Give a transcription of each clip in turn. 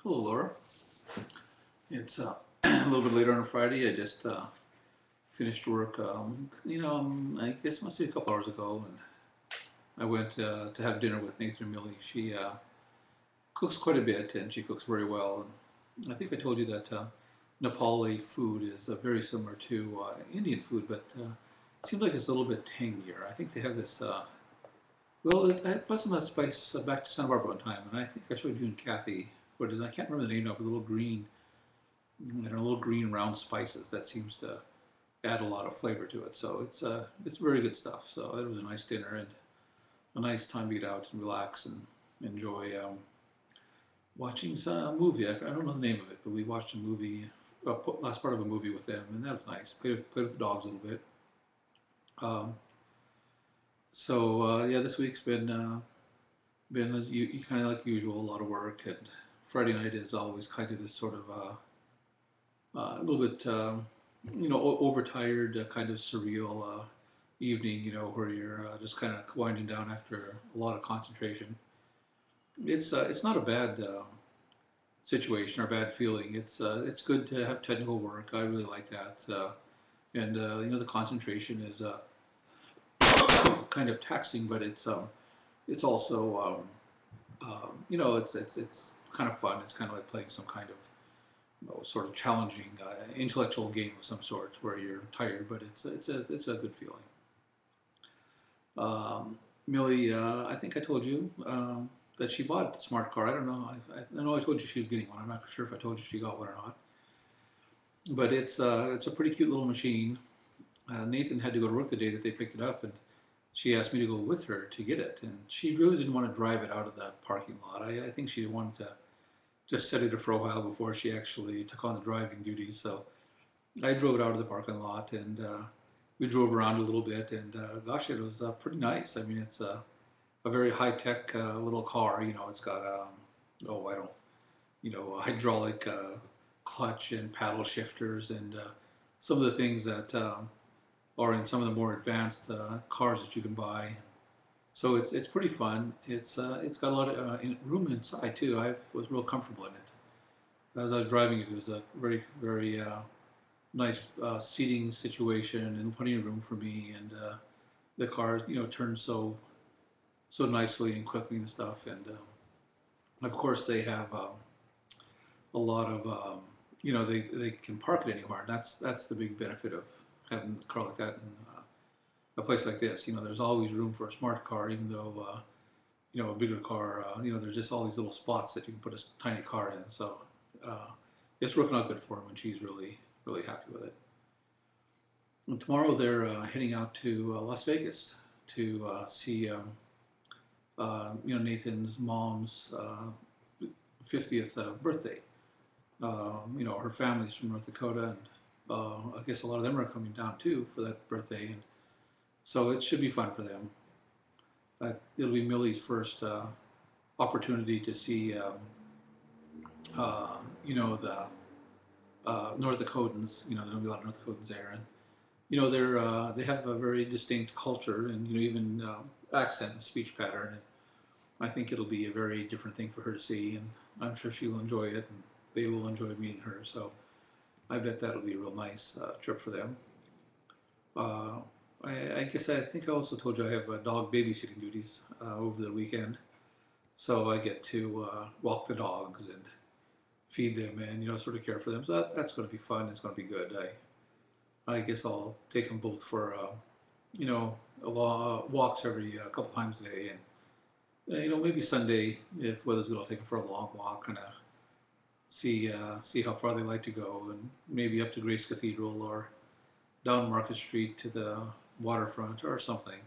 Hello, Laura. It's a little bit later on a Friday. I just finished work, I guess it must be a couple hours ago, and I went to have dinner with Nathan and Millie. She cooks quite a bit, and she cooks very well. And I think I told you that Nepali food is very similar to Indian food, but it seems like it's a little bit tangier. I think they have this. I brought some of that spice back to Santa Barbara one time, and I think I showed you and Kathy what it is. I can't remember the name of it. A little green, little green round spices that seems to add a lot of flavor to it. So it's very good stuff. So it was a nice dinner and a nice time to get out and relax and enjoy watching a movie. I don't know the name of it, but we watched a movie, last part of a movie with them, and that was nice. Played with the dogs a little bit. Um, yeah, this week's been as kind of like usual, a lot of work, and Friday night is always kind of this sort of a little bit overtired, kind of surreal evening, where you're just kind of winding down after a lot of concentration. It's not a bad situation or bad feeling. It's good to have technical work. I really like that, and the concentration is kind of taxing, but it's also it's kind of fun. It's kind of like playing some kind of sort of challenging intellectual game of some sort where you're tired, but it's a good feeling. Millie, I think I told you that she bought a smart car. I don't know. I know I told you she was getting one. I'm not sure if I told you she got one or not. But it's a pretty cute little machine. Nathan had to go to work the day that they picked it up, and she asked me to go with her to get it. And she really didn't want to drive it out of that parking lot. I think she wanted to just set it for a while before she actually took on the driving duties. So I drove it out of the parking lot, and we drove around a little bit, and gosh, it was pretty nice. I mean, it's a very high-tech little car. It's got I don't, a hydraulic clutch and paddle shifters, and some of the things that are in some of the more advanced cars that you can buy. So it's pretty fun. It's got a lot of room inside too. I was real comfortable in it. As I was driving it, it was a very very nice seating situation and plenty of room for me. And the car turns so nicely and quickly and stuff. And of course they have a lot of they can park it anywhere. And that's the big benefit of having a car like that in a place like this. There's always room for a smart car, even though a bigger car. There's just all these little spots that you can put a tiny car in. So it's working out good for him, and she's really really happy with it. And tomorrow they're heading out to Las Vegas to see Nathan's mom's 50th birthday. Her family's from North Dakota, and I guess a lot of them are coming down too for that birthday, and so it should be fun for them. It'll be Millie's first opportunity to see, the North Dakotans. There'll be a lot of North Dakotans there, and they have a very distinct culture, and even accent and speech pattern. And I think it'll be a very different thing for her to see, and I'm sure she will enjoy it, and they will enjoy meeting her. So I bet that'll be a real nice trip for them. I guess I think I also told you I have dog babysitting duties over the weekend, so I get to walk the dogs and feed them and sort of care for them. So that's going to be fun. It's going to be good. I guess I'll take them both for walks every couple times a day, and maybe Sunday if weather's good, I'll take them for a long walk, kind of see how far they like to go, and maybe up to Grace Cathedral or down Market Street to the waterfront or something.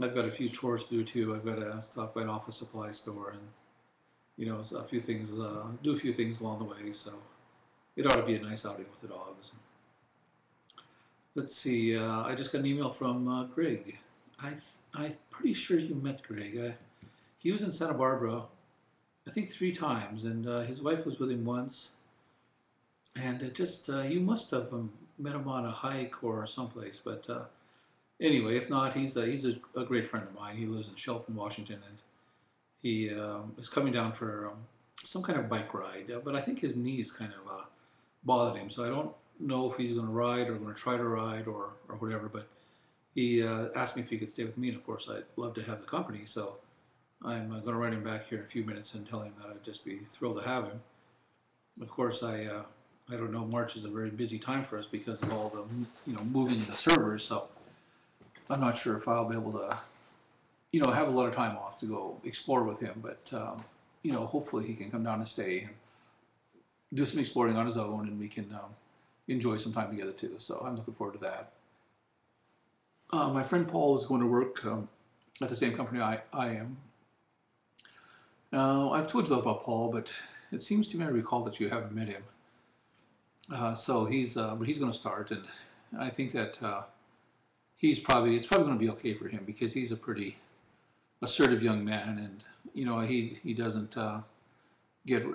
I've got a few chores to do too. I've got to stop by an office supply store and a few things, do a few things along the way. So it ought to be a nice outing with the dogs. Let's see. I just got an email from Greg. I'm pretty sure you met Greg. He was in Santa Barbara, I think 3 times, and his wife was with him once. And it just you must have met him on a hike or someplace. But anyway, if not, he's a great friend of mine. He lives in Shelton, Washington, and he is coming down for some kind of bike ride, but I think his knees kind of bothered him, so I don't know if he's going to ride or going to try to ride or whatever. But he asked me if he could stay with me, and of course I'd love to have the company. So I'm going to write him back here in a few minutes and tell him that I'd just be thrilled to have him. Of course, I don't know. March is a very busy time for us because of all the moving the servers. So I'm not sure if I'll be able to have a lot of time off to go explore with him. But hopefully he can come down and stay and do some exploring on his own, and we can enjoy some time together too. So I'm looking forward to that. My friend Paul is going to work at the same company I am. I've told you about Paul, but it seems to me I recall that you haven't met him. So he's going to start, and I think that it's probably going to be okay for him because he's a pretty assertive young man, and he doesn't get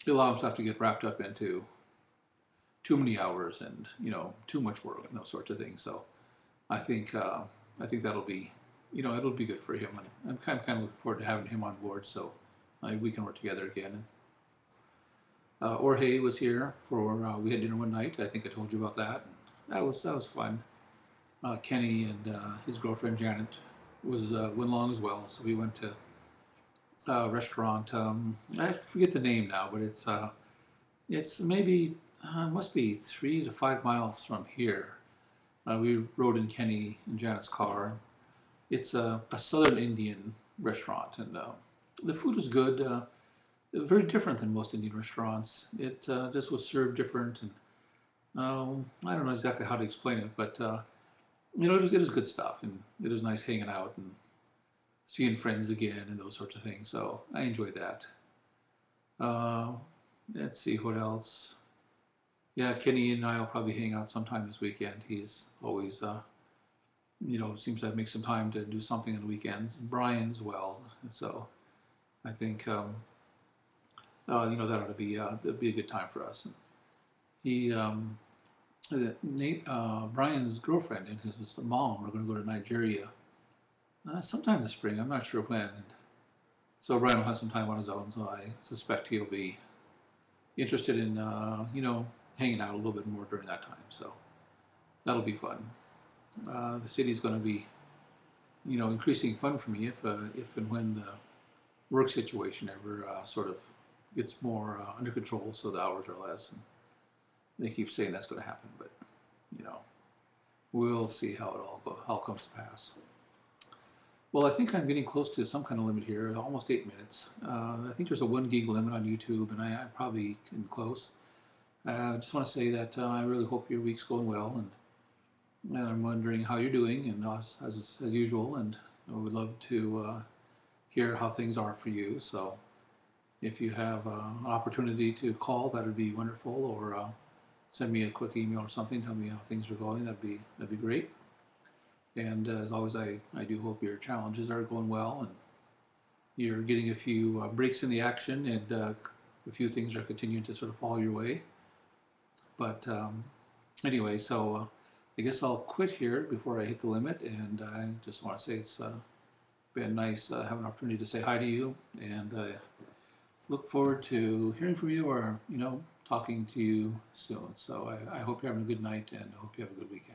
allow himself to get wrapped up into too many hours and too much work and those sorts of things. So I think that'll be it'll be good for him, and I'm kind of looking forward to having him on board so we can work together again. Jorge was here for we had dinner one night. I think I told you about that. That was fun. Kenny and his girlfriend Janet went along as well. So we went to a restaurant. I forget the name now, but it's maybe must be 3 to 5 miles from here. We rode in Kenny and Janet's car. It's a Southern Indian restaurant, and the food was good. Very different than most Indian restaurants. It just was served different, and I don't know exactly how to explain it, but it was good stuff, and it was nice hanging out and seeing friends again and those sorts of things. So I enjoyed that. Let's see what else. Yeah, Kenny and I will probably hang out sometime this weekend. He's always, seems to make some time to do something on the weekends. Brian as well. So I think, that ought to be that'd be a good time for us. He, Brian's girlfriend and his mom are going to go to Nigeria sometime this spring. I'm not sure when. And so Brian will have some time on his own. So I suspect he'll be interested in, hanging out a little bit more during that time. So that'll be fun. The city's going to be, increasing fun for me if and when the work situation ever sort of gets more under control, so the hours are less. And they keep saying that's going to happen, but we'll see how it comes to pass. Well, I think I'm getting close to some kind of limit here, almost 8 minutes. I think there's a 1 gig limit on YouTube, and I'm probably getting close. I just want to say that I really hope your week's going well, and I'm wondering how you're doing, and as usual, and I would love to hear how things are for you. So if you have an opportunity to call, that would be wonderful, or send me a quick email or something, tell me how things are going. That'd be great. And as always, I do hope your challenges are going well, and you're getting a few breaks in the action, and a few things are continuing to sort of fall your way. But anyway, so I guess I'll quit here before I hit the limit, and I just want to say it's been nice having an opportunity to say hi to you, and look forward to hearing from you or, talking to you soon. So I hope you're having a good night, and I hope you have a good weekend.